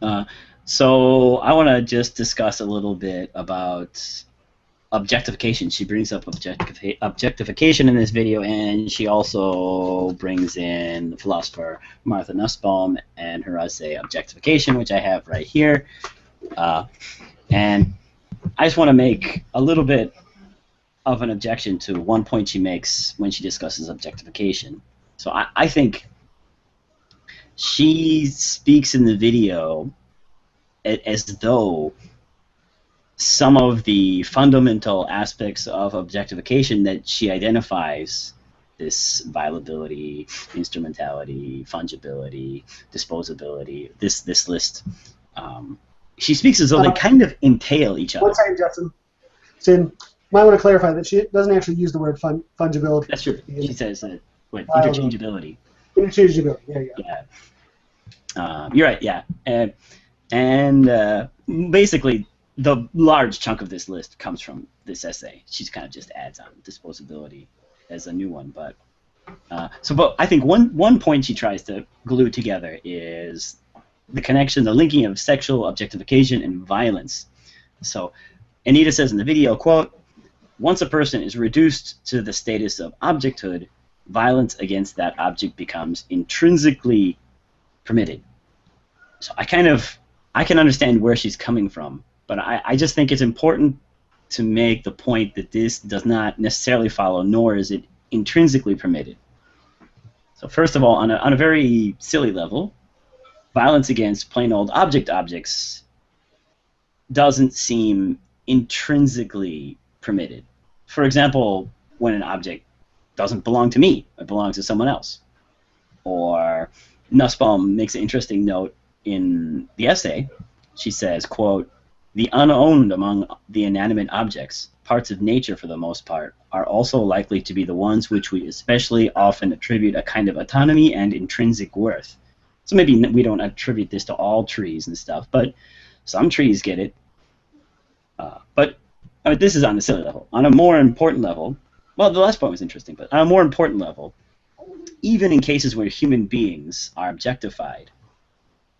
Uh, so I want to just discuss a little bit about objectification. She brings up objectification in this video, and she also brings in the philosopher Martha Nussbaum and her essay Objectification, which I have right here. And I just want to make a little bit of an objection to one point she makes when she discusses objectification. So I think she speaks in the video as though some of the fundamental aspects of objectification that she identifies, this violability, instrumentality, fungibility, disposability, this list, she speaks as though they kind of entail each other. One second, Justin. So, might want to clarify that she doesn't actually use the word fungibility. That's true. She says interchangeability. Interchangeability. There you go. Yeah. You're right. Yeah. And basically, the large chunk of this list comes from this essay. She kind of just adds on disposability as a new one. But but I think one point she tries to glue together is the connection, the linking of sexual objectification and violence. So Anita says in the video, quote, "Once a person is reduced to the status of objecthood, violence against that object becomes intrinsically permitted." So I can understand where she's coming from, but I just think it's important to make the point that this does not necessarily follow, nor is it intrinsically permitted. So first of all, on a very silly level, violence against plain old objects doesn't seem intrinsically permitted. For example, when an object doesn't belong to me, it belongs to someone else. Or Nussbaum makes an interesting note in the essay. She says, quote, "The unowned among the inanimate objects, parts of nature for the most part, are also likely to be the ones which we especially often attribute a kind of autonomy and intrinsic worth." So maybe we don't attribute this to all trees and stuff, but some trees get it. But I mean, this is on a silly level. On a more important level, well, the last point was interesting, but on a more important level, even in cases where human beings are objectified,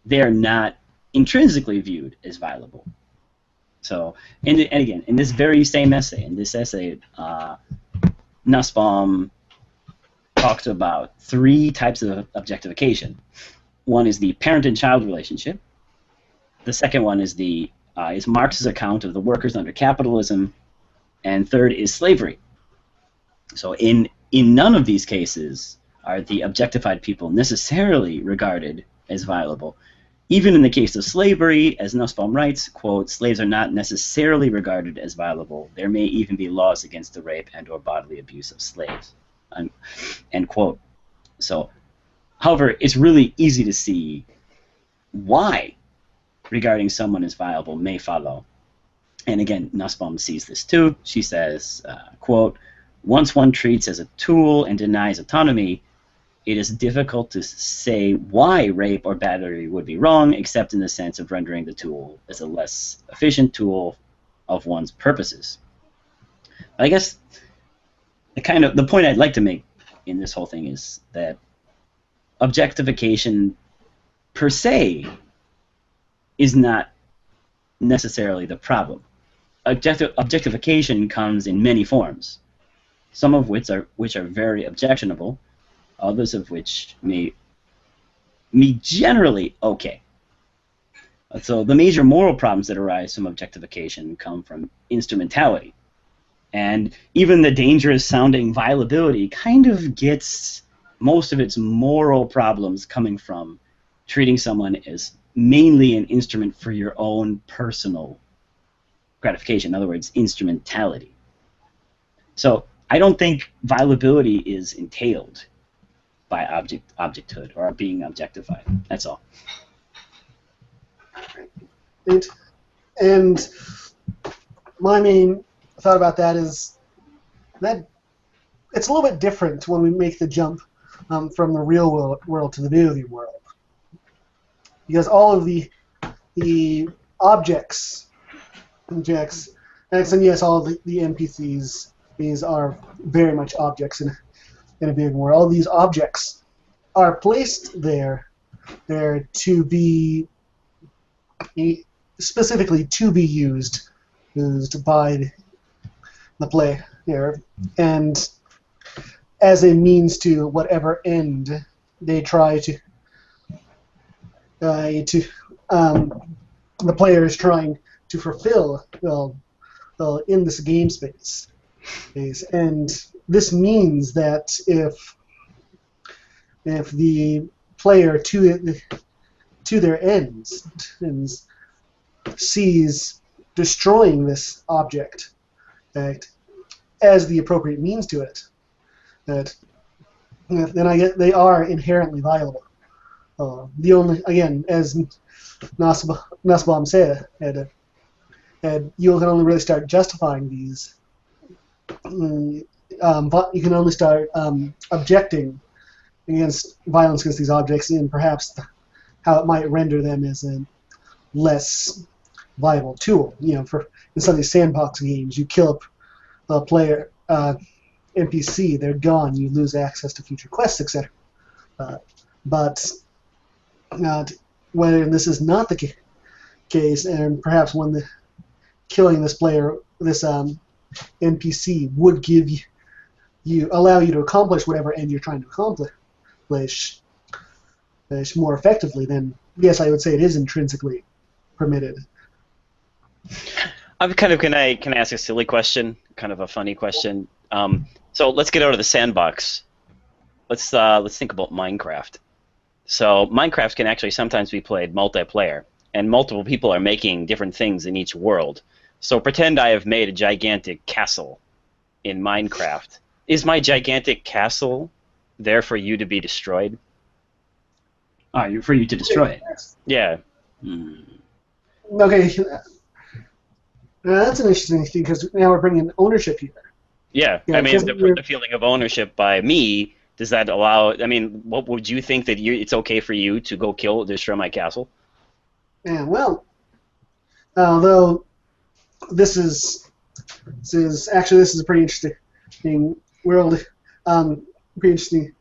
they are not intrinsically viewed as violable. So, and again, in this very same essay, Nussbaum talks about three types of objectification. One is the parent and child relationship. The second one is is Marx's account of the workers under capitalism, and third is slavery. So in none of these cases are the objectified people necessarily regarded as violable. Even in the case of slavery, as Nussbaum writes, quote, "Slaves are not necessarily regarded as violable. There may even be laws against the rape and or bodily abuse of slaves," end quote. So, however, it's really easy to see why regarding someone as viable may follow. And again, Nussbaum sees this too. She says, quote, "Once one treats as a tool and denies autonomy, it is difficult to say why rape or battery would be wrong, except in the sense of rendering the tool as a less efficient tool of one's purposes." I guess the point I'd like to make in this whole thing is that objectification per se is not necessarily the problem. Objectification comes in many forms, some of which are very objectionable, others of which may be generally okay. So the major moral problems that arise from objectification come from instrumentality. And even the dangerous sounding violability kind of gets most of its moral problems coming from treating someone as mainly an instrument for your own personal gratification. In other words, instrumentality. So I don't think violability is entailed by objecthood or being objectified. That's all. And my main thought about that is that it's a little bit different when we make the jump from the real world to the video game world, because all of the objects, and yes, all of the NPCs, these are very much objects in a big world. All these objects are placed there to be specifically to be used by the player, and as a means to whatever end they try the player is trying to fulfill in this game space. And this means that if the player to their ends sees destroying this object as the appropriate means to it, then they are inherently viable. The only, again, as Nussbaum said, you can only really start justifying these. You can only start objecting against violence against these objects and perhaps how it might render them as a less viable tool. In some of these sandbox games, you kill a player, NPC, they're gone. You lose access to future quests, etc. But when this is not the case, and perhaps when killing this player, this NPC would give allow you to accomplish whatever end you're trying to accomplish more effectively, then yes, I would say it is intrinsically permitted. I'm kind of can I ask a silly question, kind of a funny question? So let's get out of the sandbox. Let's think about Minecraft. So Minecraft can actually sometimes be played multiplayer, and multiple people are making different things in each world. So pretend I have made a gigantic castle in Minecraft. Is my gigantic castle there for you to be destroyed? For you to destroy it? Yeah. Okay. That's an interesting thing because now we're bringing ownership here. Yeah. I mean, the feeling of ownership by me, does that allow? I mean, what would you think that it's okay for you to go destroy my castle? Yeah. Well, although this is a pretty interesting world, pretty interesting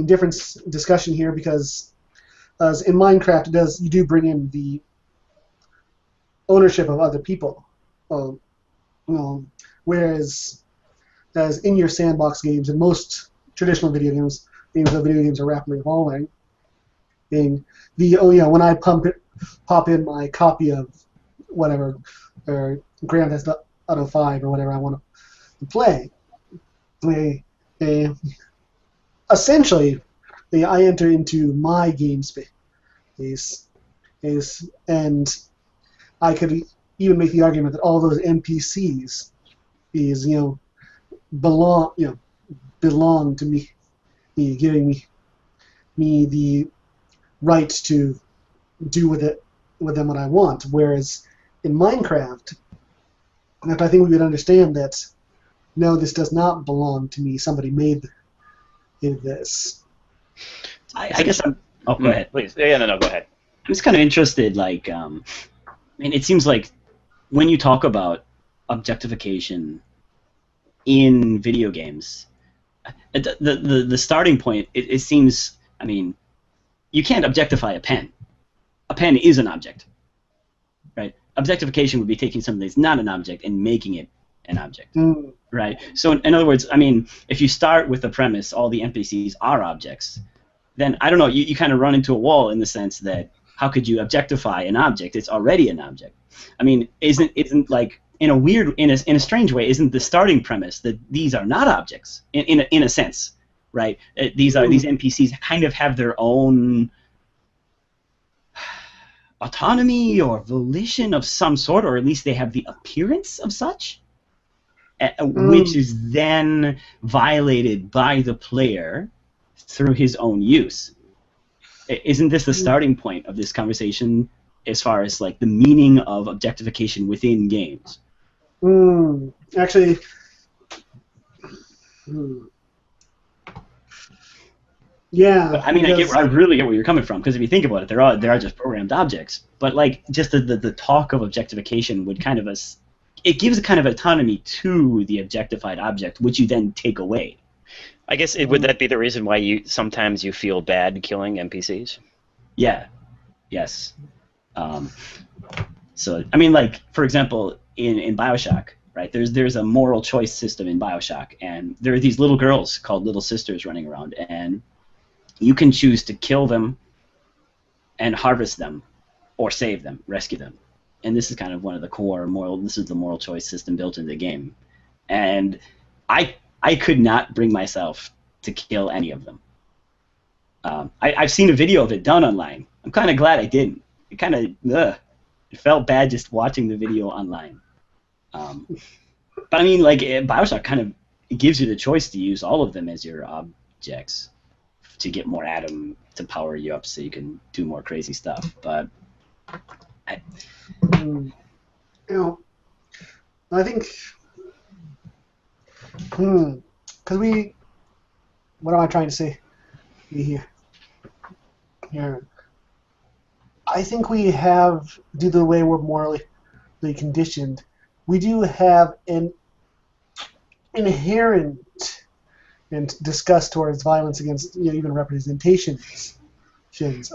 difference discussion here because as in Minecraft, you do bring in the ownership of other people, whereas as in your sandbox games and most traditional video games are rapidly evolving. When I pop in my copy of whatever or Grand Theft Auto 5 or whatever I want to play, essentially I enter into my game space, and I could even make the argument that all those NPCs belong to me, giving me the right to do with them what I want. Whereas in Minecraft, I think we would understand that no, this does not belong to me. Somebody made this. I guess I'm. Oh, go ahead. Please. Yeah, no, go ahead. I'm just kind of interested. It seems like when you talk about objectification in video games, the starting point, it seems. I mean, you can't objectify a pen. A pen is an object, right? Objectification would be taking something that's not an object and making it an object, right? So in other words, I mean, if you start with the premise all the NPCs are objects, then I don't know, you kind of run into a wall in the sense that how could you objectify an object? It's already an object. I mean, isn't like in a strange way, isn't the starting premise that these are not objects in a sense, right? These NPCs kind of have their own autonomy or volition of some sort, or at least they have the appearance of such, which is then violated by the player through his own use. Isn't this the starting point of this conversation as far as like the meaning of objectification within games? Actually, yeah. But, I mean, I really get where you're coming from, because if you think about it, they are just programmed objects. But like, just the talk of objectification would kind of it gives a kind of autonomy to the objectified object, which you then take away. I guess would that be the reason why sometimes you feel bad killing NPCs? Yeah. Yes. So I mean, like for example, in Bioshock, right? There's a moral choice system in Bioshock, and there are these little girls called little sisters running around, and you can choose to kill them and harvest them, or save them, rescue them. And this is kind of one of the core moral. This is the moral choice system built into the game, and I could not bring myself to kill any of them. I've seen a video of it done online. I'm kind of glad I didn't. It kind of it felt bad just watching the video online. But I mean, like Bioshock kind of it gives you the choice to use all of them as your objects to get more Atom to power you up so you can do more crazy stuff. But You know, I think, because what am I trying to say here? I think we have, due to the way we're morally conditioned, we do have an inherent and disgust towards violence against even representations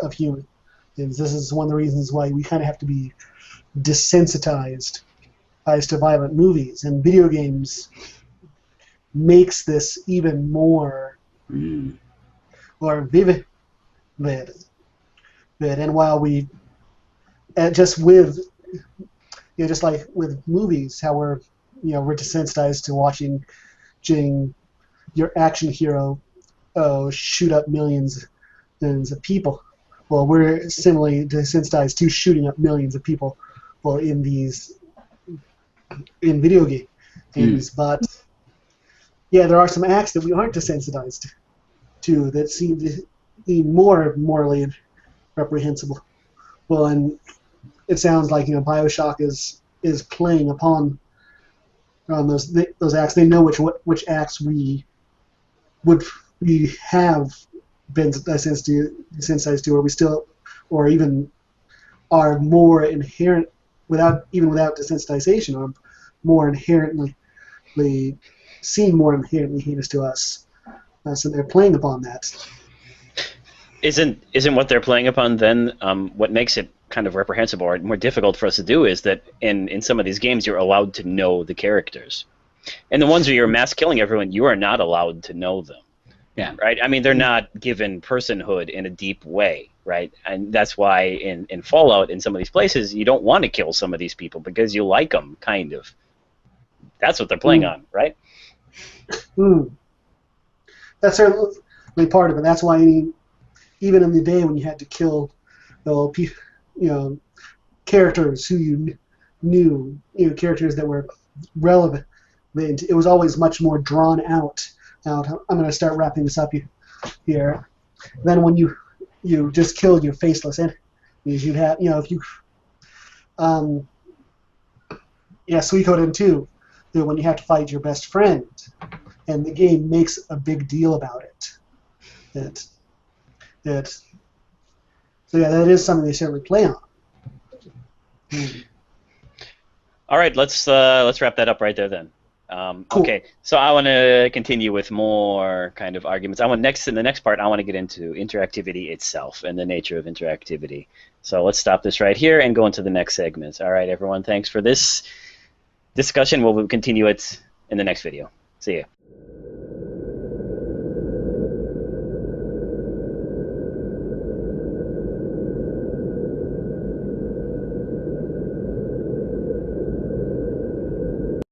of humans. This is one of the reasons why we kind of have to be desensitized as to violent movies, and video games makes this even more or vivid. And while we just with just like with movies, how we're desensitized to watching your action hero shoot up millions of people. Well, we're similarly desensitized to shooting up millions of people, well, in video games. But yeah, there are some acts that we aren't desensitized to that seem to be more morally reprehensible. Well, and it sounds like Bioshock is playing upon those acts. They know which acts we have been desensitized to, or we still, or even are more inherent without desensitization, or more inherently seem more inherently heinous to us. So they're playing upon that. Isn't what they're playing upon then what makes it kind of reprehensible or more difficult for us to do is that in some of these games you're allowed to know the characters. And the ones where you're mass killing everyone, you are not allowed to know them. Yeah. Right? I mean, they're not given personhood in a deep way, right? And that's why in Fallout, in some of these places, you don't want to kill some of these people because you like them, kind of. That's what they're playing on, right? That's certainly part of it. That's why even in the day when you had to kill characters who you knew, characters that were relevant, it was always much more drawn out. I'm going to start wrapping this up here. Then when you just killed your faceless enemies, you'd have, if you, Suikoden 2, when you have to fight your best friend, and the game makes a big deal about it. So yeah, that is something they certainly play on. All right, let's wrap that up right there then. Cool. Okay, so I want to continue with more kind of arguments. In the next part, I want to get into interactivity itself and the nature of interactivity. So let's stop this right here and go into the next segment. All right, everyone, thanks for this discussion. We'll continue it in the next video. See ya.